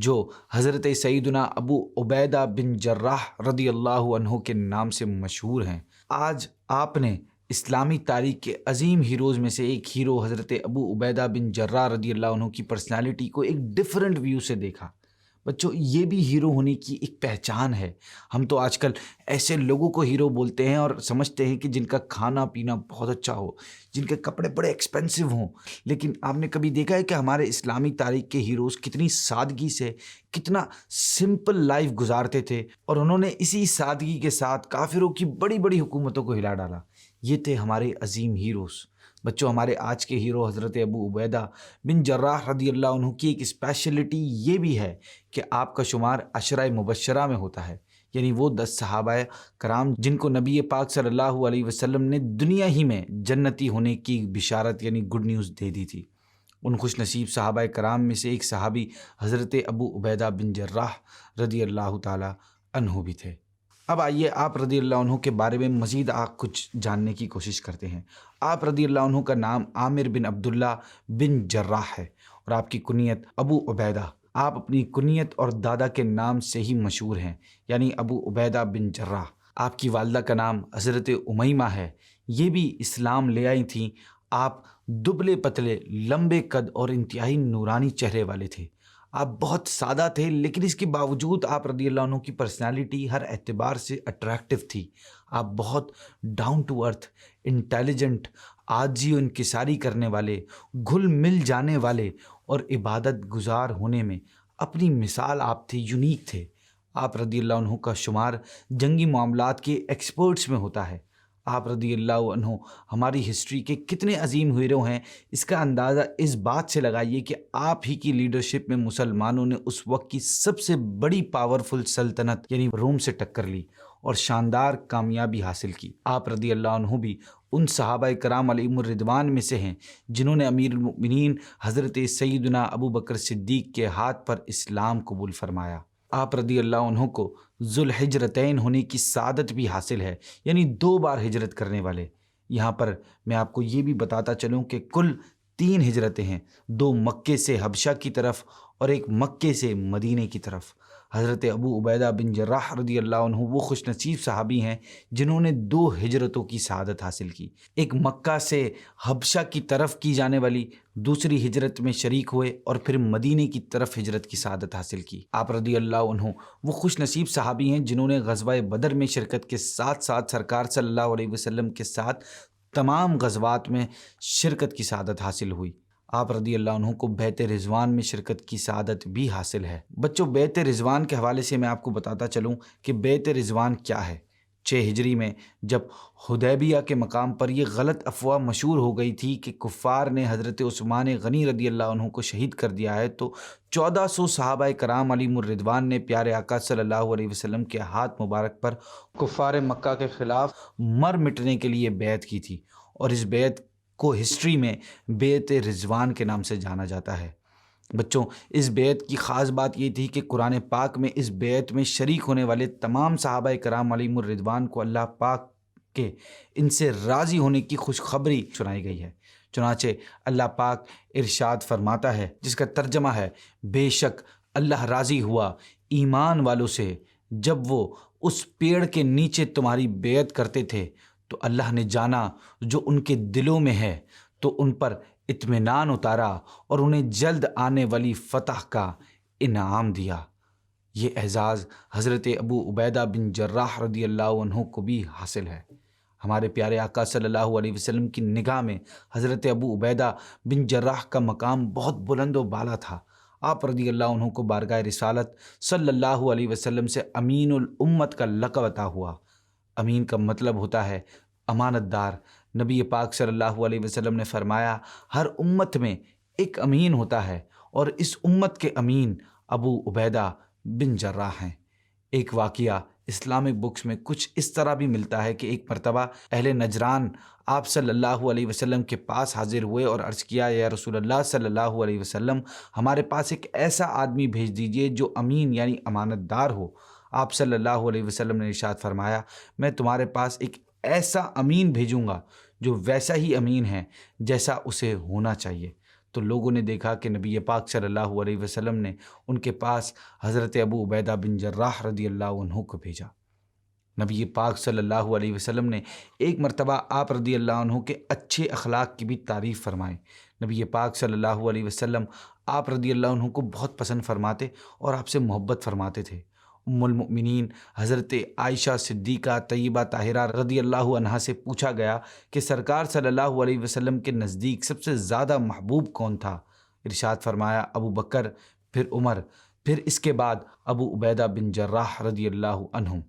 جو حضرت سیدنا ابو عبیدہ بن جراح رضی اللہ عنہ کے نام سے مشہور ہیں۔ آج آپ نے اسلامی تاریخ کے عظیم ہیروز میں سے ایک ہیرو حضرت ابو عبیدہ بن جراح رضی اللہ عنہ کی پرسنالٹی کو ایک ڈیفرنٹ ویو سے دیکھا۔ بچوں، یہ بھی ہیرو ہونے کی ایک پہچان ہے۔ ہم تو آج کل ایسے لوگوں کو ہیرو بولتے ہیں اور سمجھتے ہیں کہ جن کا کھانا پینا بہت اچھا ہو، جن کے کپڑے بڑے ایکسپینسو ہوں، لیکن آپ نے کبھی دیکھا ہے کہ ہمارے اسلامی تاریخ کے ہیروز کتنی سادگی سے، کتنا سمپل لائف گزارتے تھے، اور انہوں نے اسی سادگی کے ساتھ کافروں کی بڑی بڑی حکومتوں کو ہلا ڈالا۔ یہ تھے ہمارے عظیم ہیروز۔ بچوں، ہمارے آج کے ہیرو حضرت ابو عبیدہ بن جراح رضی اللہ عنہ کی ایک اسپیشلٹی یہ بھی ہے کہ آپ کا شمار عشرہ مبشرہ میں ہوتا ہے، یعنی وہ 10 صحابہ کرام جن کو نبی پاک صلی اللہ علیہ وسلم نے دنیا ہی میں جنتی ہونے کی بشارت یعنی گڈ نیوز دے دی تھی۔ ان خوش نصیب صحابہ کرام میں سے ایک صحابی حضرت ابو عبیدہ بن جراح رضی اللہ تعالی عنہ بھی تھے۔ اب آئیے آپ رضی اللہ عنہ کے بارے میں مزید کچھ جاننے کی کوشش کرتے ہیں۔ آپ رضی اللہ عنہ کا نام عامر بن عبداللہ بن جراح ہے اور آپ کی کنیت ابو عبیدہ۔ آپ اپنی کنیت اور دادا کے نام سے ہی مشہور ہیں، یعنی ابو عبیدہ بن جراح۔ آپ کی والدہ کا نام حضرت امیمہ ہے، یہ بھی اسلام لے آئی تھیں۔ آپ دبلے پتلے، لمبے قد اور انتہائی نورانی چہرے والے تھے۔ آپ بہت سادہ تھے، لیکن اس کے باوجود آپ رضی اللہ عنہ کی پرسنالٹی ہر اعتبار سے اٹریکٹیو تھی۔ آپ بہت ڈاؤن ٹو ارتھ، انٹیلیجنٹ، عاجزی و انکساری کرنے والے، گھل مل جانے والے اور عبادت گزار ہونے میں اپنی مثال آپ تھے، یونیک تھے۔ آپ رضی اللہ عنہ کا شمار جنگی معاملات کے ایکسپرٹس میں ہوتا ہے۔ آپ رضی اللہ عنہ ہماری ہسٹری کے کتنے عظیم ہیرو ہیں، اس کا اندازہ اس بات سے لگائیے کہ آپ ہی کی لیڈرشپ میں مسلمانوں نے اس وقت کی سب سے بڑی پاورفل سلطنت یعنی روم سے ٹکر لی اور شاندار کامیابی حاصل کی۔ آپ رضی اللہ عنہ بھی ان صحابہ کرام علیہم الرضوان میں سے ہیں جنہوں نے امیر المؤمنین حضرت سیدنا ابو بکر صدیق کے ہاتھ پر اسلام قبول فرمایا۔ آپ رضی اللہ عنہ کو ذوالحجرتین ہونے کی سعادت بھی حاصل ہے، یعنی 2 بار ہجرت کرنے والے۔ یہاں پر میں آپ کو یہ بھی بتاتا چلوں کہ کل 3 ہجرتیں ہیں، 2 مکے سے حبشہ کی طرف اور ایک مکے سے مدینے کی طرف۔ حضرت ابو عبیدہ بن جراح رضی اللہ عنہ وہ خوش نصیب صحابی ہیں جنہوں نے 2 ہجرتوں کی سعادت حاصل کی، ایک مکہ سے حبشہ کی طرف کی جانے والی، دوسری ہجرت میں شریک ہوئے اور پھر مدینے کی طرف ہجرت کی سعادت حاصل کی۔ آپ رضی اللہ عنہ وہ خوش نصیب صحابی ہیں جنہوں نے غزوہ بدر میں شرکت کے ساتھ ساتھ سرکار صلی اللہ علیہ وسلم کے ساتھ تمام غزوات میں شرکت کی سعادت حاصل ہوئی۔ آپ رضی اللہ عنہ کو بیعت رضوان میں شرکت کی سعادت بھی حاصل ہے۔ بچوں، بیعت رضوان کے حوالے سے میں آپ کو بتاتا چلوں کہ بیعت رضوان کیا ہے۔ 6 ہجری میں جب حدیبیہ کے مقام پر یہ غلط افواہ مشہور ہو گئی تھی کہ کفار نے حضرت عثمان غنی رضی اللہ عنہ کو شہید کر دیا ہے، تو 1400 صحابہ کرام علیہم الرضوان نے پیارے آقا صلی اللہ علیہ وسلم کے ہاتھ مبارک پر کفار مکہ کے خلاف مر مٹنے کے لیے بیعت کی تھی، اور اس بیعت کو ہسٹری میں بیعت رضوان کے نام سے جانا جاتا ہے۔ بچوں، اس بیعت کی خاص بات یہ تھی کہ قرآن پاک میں اس بیعت میں شریک ہونے والے تمام صحابہ کرام علیہم الرضوان کو اللہ پاک کے ان سے راضی ہونے کی خوشخبری سنائی گئی ہے۔ چنانچہ اللہ پاک ارشاد فرماتا ہے، جس کا ترجمہ ہے، بے شک اللہ راضی ہوا ایمان والوں سے جب وہ اس پیڑ کے نیچے تمہاری بیعت کرتے تھے، تو اللہ نے جانا جو ان کے دلوں میں ہے، تو ان پر اطمینان اتارا اور انہیں جلد آنے والی فتح کا انعام دیا۔ یہ اعزاز حضرت ابو عبیدہ بن جراح رضی اللہ عنہ کو بھی حاصل ہے۔ ہمارے پیارے آقا صلی اللہ علیہ وسلم کی نگاہ میں حضرت ابو عبیدہ بن جراح کا مقام بہت بلند و بالا تھا۔ آپ رضی اللہ عنہ کو بارگاہ رسالت صلی اللہ علیہ وسلم سے امین الامت کا لقب عطا ہوا۔ امین کا مطلب ہوتا ہے امانت دار۔ نبی پاک صلی اللہ علیہ وسلم نے فرمایا، ہر امت میں ایک امین ہوتا ہے، اور اس امت کے امین ابو عبیدہ بن جراح ہیں۔ ایک واقعہ اسلامک بکس میں کچھ اس طرح بھی ملتا ہے کہ ایک مرتبہ اہل نجران آپ صلی اللہ علیہ وسلم کے پاس حاضر ہوئے اور عرض کیا، یا رسول اللہ صلی اللہ علیہ وسلم، ہمارے پاس ایک ایسا آدمی بھیج دیجئے جو امین یعنی امانت دار ہو۔ آپ صلی اللہ علیہ وسلم نے ارشاد فرمایا، میں تمہارے پاس ایک ایسا امین بھیجوں گا جو ویسا ہی امین ہے جیسا اسے ہونا چاہیے۔ تو لوگوں نے دیکھا کہ نبی پاک صلی اللہ علیہ وسلم نے ان کے پاس حضرت ابو عبیدہ بن جراح رضی اللہ عنہ کو بھیجا۔ نبی پاک صلی اللہ علیہ وسلم نے ایک مرتبہ آپ رضی اللہ عنہ کے اچھے اخلاق کی بھی تعریف فرمائے۔ نبی پاک صلی اللہ علیہ وسلم آپ رضی اللہ عنہ کو بہت پسند فرماتے اور آپ سے محبت فرماتے تھے۔ ام المؤمنین حضرت عائشہ صدیقہ طیبہ طاہرہ رضی اللہ عنہا سے پوچھا گیا کہ سرکار صلی اللہ علیہ وسلم کے نزدیک سب سے زیادہ محبوب کون تھا؟ ارشاد فرمایا ابو بکر، پھر عمر، پھر اس کے بعد ابو عبیدہ بن جراح رضی اللہ عنہ۔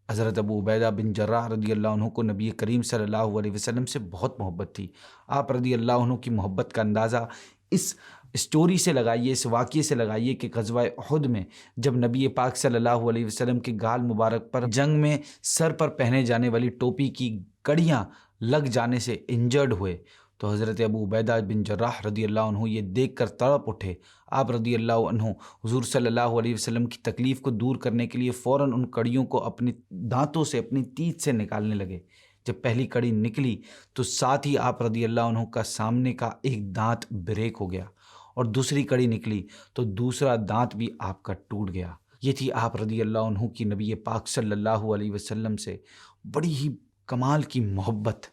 حضرت ابو عبیدہ بن جراح رضی اللہ عنہ کو نبی کریم صلی اللہ علیہ وسلم سے بہت محبت تھی۔ آپ رضی اللہ عنہ کی محبت کا اندازہ اس اسٹوری سے لگائیے، اس واقعے سے لگائیے کہ غزوہ احد میں جب نبی پاک صلی اللہ علیہ وسلم کے گال مبارک پر جنگ میں سر پر پہنے جانے والی ٹوپی کی کڑیاں لگ جانے سے انجرڈ ہوئے تو حضرت ابو عبیدہ بن جراح رضی اللہ عنہ یہ دیکھ کر تڑپ اٹھے۔ آپ رضی اللہ عنہ حضور صلی اللہ علیہ وسلم کی تکلیف کو دور کرنے کے لیے فوراً ان کڑیوں کو اپنے دانتوں سے، اپنی تیت سے نکالنے لگے۔ جب پہلی کڑی نکلی تو ساتھ ہی آپ رضی اللہ عنہ کا سامنے کا ایک دانت بریک ہو گیا، اور دوسری کڑی نکلی تو دوسرا دانت بھی آپ کا ٹوٹ گیا۔ یہ تھی آپ رضی اللہ عنہ کی نبی پاک صلی اللہ علیہ وسلم سے بڑی ہی کمال کی محبت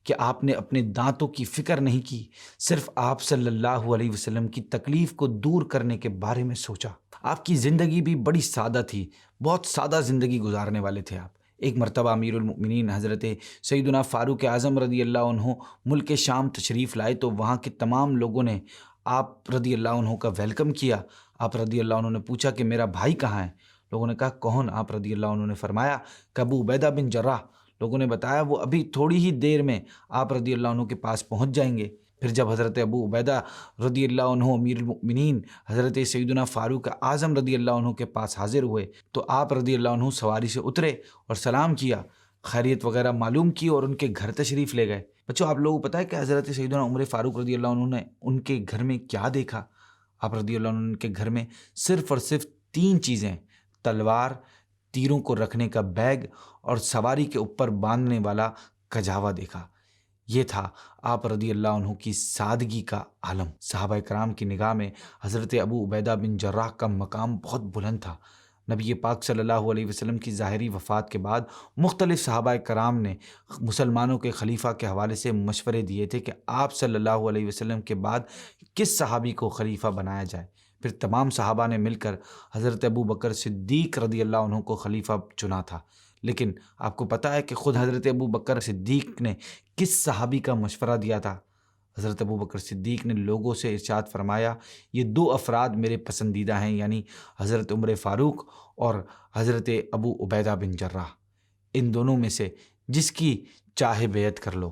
کہ آپ نے اپنے دانتوں کی فکر نہیں کی، صرف آپ صلی اللہ علیہ وسلم کی تکلیف کو دور کرنے کے بارے میں سوچا۔ آپ کی زندگی بھی بڑی سادہ تھی، بہت سادہ زندگی گزارنے والے تھے آپ۔ ایک مرتبہ امیر المؤمنین حضرت سیدنا فاروق اعظم رضی اللہ عنہ ملک شام تشریف لائے تو وہاں کے تمام لوگوں نے آپ رضی اللہ عنہ کا ویلکم کیا۔ آپ رضی اللہ عنہ نے پوچھا کہ میرا بھائی کہاں ہے؟ لوگوں نے کہا کون؟ آپ رضی اللہ عنہ نے فرمایا کہ ابو عبیدہ بن جراح۔ لوگوں نے بتایا وہ ابھی تھوڑی ہی دیر میں آپ رضی اللہ عنہ کے پاس پہنچ جائیں گے۔ پھر جب حضرت ابو عبیدہ رضی اللہ عنہ امیر المؤمنین حضرت سیدنا فاروق اعظم رضی اللہ عنہ کے پاس حاضر ہوئے تو آپ رضی اللہ عنہ سواری سے اترے اور سلام کیا، خیریت وغیرہ معلوم کی اور ان کے گھر تشریف لے گئے۔ بچوں آپ لوگوں کو پتہ ہے کہ حضرت سیدنا عمر فاروق رضی اللہ عنہ نے ان کے گھر میں کیا دیکھا؟ آپ رضی اللہ عنہ کے گھر میں صرف اور صرف 3 چیزیں، تلوار، تیروں کو رکھنے کا بیگ اور سواری کے اوپر باندھنے والا کجاوا دیکھا۔ یہ تھا آپ رضی اللہ عنہ کی سادگی کا عالم۔ صحابہ کرام کی نگاہ میں حضرت ابو عبیدہ بن جراح کا مقام بہت بلند تھا۔ نبی پاک صلی اللہ علیہ وسلم کی ظاہری وفات کے بعد مختلف صحابہ کرام نے مسلمانوں کے خلیفہ کے حوالے سے مشورے دیے تھے کہ آپ صلی اللہ علیہ وسلم کے بعد کس صحابی کو خلیفہ بنایا جائے۔ پھر تمام صحابہ نے مل کر حضرت ابو بکر صدیق رضی اللہ عنہ کو خلیفہ چنا تھا، لیکن آپ کو پتہ ہے کہ خود حضرت ابو بکر صدیق نے کس صحابی کا مشورہ دیا تھا؟ حضرت ابو بکر صدیق نے لوگوں سے ارشاد فرمایا یہ 2 افراد میرے پسندیدہ ہیں، یعنی حضرت عمر فاروق اور حضرت ابو عبیدہ بن جراح۔ ان دونوں میں سے جس کی چاہے بیعت کر لو۔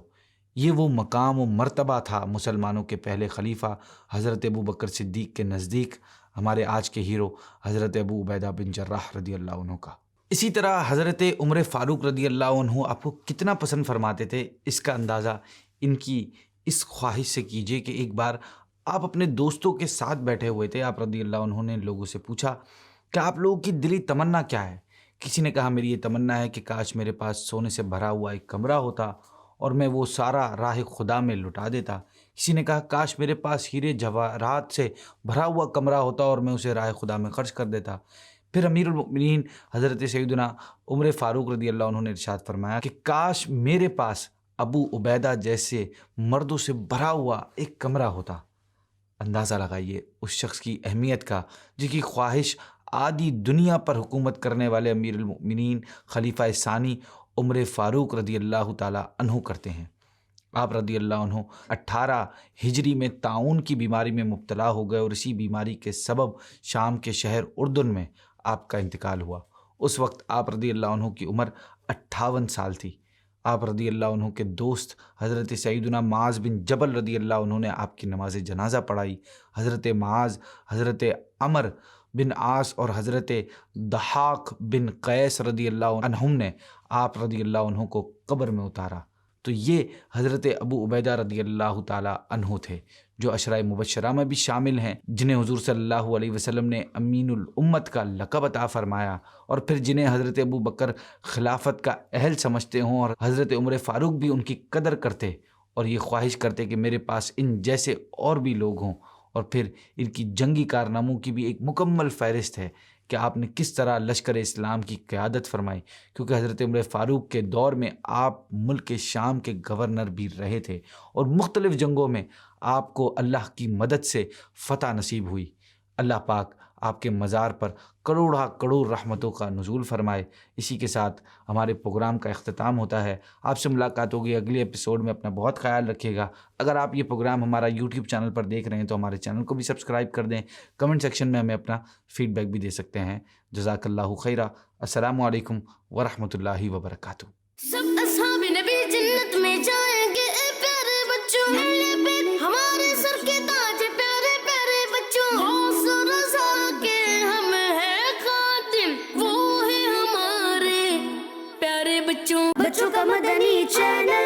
یہ وہ مقام و مرتبہ تھا مسلمانوں کے پہلے خلیفہ حضرت ابو بکر صدیق کے نزدیک ہمارے آج کے ہیرو حضرت ابو عبیدہ بن جراح رضی اللہ عنہ کا۔ اسی طرح حضرت عمر فاروق رضی اللہ عنہ آپ کو کتنا پسند فرماتے تھے، اس کا اندازہ ان کی اس خواہش سے کیجئے کہ ایک بار آپ اپنے دوستوں کے ساتھ بیٹھے ہوئے تھے۔ آپ رضی اللہ عنہ نے لوگوں سے پوچھا کہ آپ لوگوں کی دلی تمنا کیا ہے؟ کسی نے کہا میری یہ تمنا ہے کہ کاش میرے پاس سونے سے بھرا ہوا ایک کمرہ ہوتا اور میں وہ سارا راہ خدا میں لٹا دیتا۔ کسی نے کہا کاش میرے پاس ہیرے جواہرات سے بھرا ہوا کمرہ ہوتا اور میں اسے راہ خدا میں خرچ کر دیتا۔ پھر امیر المؤمنین حضرت سیدنا عمر فاروق رضی اللہ عنہ نے ارشاد فرمایا کہ کاش میرے پاس ابو عبیدہ جیسے مردوں سے بھرا ہوا ایک کمرہ ہوتا۔ اندازہ لگائیے اس شخص کی اہمیت کا جس کی خواہش آدھی دنیا پر حکومت کرنے والے امیر المؤمنین خلیفہ ثانی عمر فاروق رضی اللہ تعالی عنہ کرتے ہیں۔ آپ رضی اللہ عنہ 18 ہجری میں طاعون کی بیماری میں مبتلا ہو گئے اور اسی بیماری کے سبب شام کے شہر اردن میں آپ کا انتقال ہوا۔ اس وقت آپ رضی اللہ عنہ کی عمر 58 سال تھی۔ آپ رضی اللہ عنہ کے دوست حضرت سیدنا معاذ بن جبل رضی اللہ عنہ نے آپ کی نماز جنازہ پڑھائی۔ حضرت معاذ، حضرت عمر بن عاص اور حضرت ضحاک بن قیس رضی اللہ عنہم نے آپ رضی اللہ عنہ کو قبر میں اتارا۔ تو یہ حضرت ابو عبیدہ رضی اللہ تعالی عنہ تھے جو عشرۂ مبشرہ میں بھی شامل ہیں، جنہیں حضور صلی اللہ علیہ وسلم نے امین الامت کا لقب عطا فرمایا، اور پھر جنہیں حضرت ابو بکر خلافت کا اہل سمجھتے ہوں اور حضرت عمر فاروق بھی ان کی قدر کرتے، اور یہ خواہش کرتے کہ میرے پاس ان جیسے اور بھی لوگ ہوں، اور پھر ان کی جنگی کارناموں کی بھی ایک مکمل فہرست ہے کہ آپ نے کس طرح لشکر اسلام کی قیادت فرمائی، کیونکہ حضرت عمر فاروق کے دور میں آپ ملک شام کے گورنر بھی رہے تھے اور مختلف جنگوں میں آپ کو اللہ کی مدد سے فتح نصیب ہوئی۔ اللہ پاک آپ کے مزار پر کروڑا کروڑ رحمتوں کا نزول فرمائے۔ اسی کے ساتھ ہمارے پروگرام کا اختتام ہوتا ہے۔ آپ سے ملاقات ہوگی اگلے ایپیسوڈ میں۔ اپنا بہت خیال رکھیے گا۔ اگر آپ یہ پروگرام ہمارا یوٹیوب چینل پر دیکھ رہے ہیں تو ہمارے چینل کو بھی سبسکرائب کر دیں۔ کمنٹ سیکشن میں ہمیں اپنا فیڈ بیک بھی دے سکتے ہیں۔ جزاک اللہ خیرہ۔ السلام علیکم ورحمۃ اللہ وبرکاتہ۔ سب اصحاب نبی جنت میں جائیں گے اے پیارے بچوں، اہل بیت ہمارے سر کے تاج، پیارے پیارے بچوں، غوث و رضا کے ہم ہیں خادم، وہ ہے ہمارے پیارے بچوں۔ بچوں کا مدنی چینل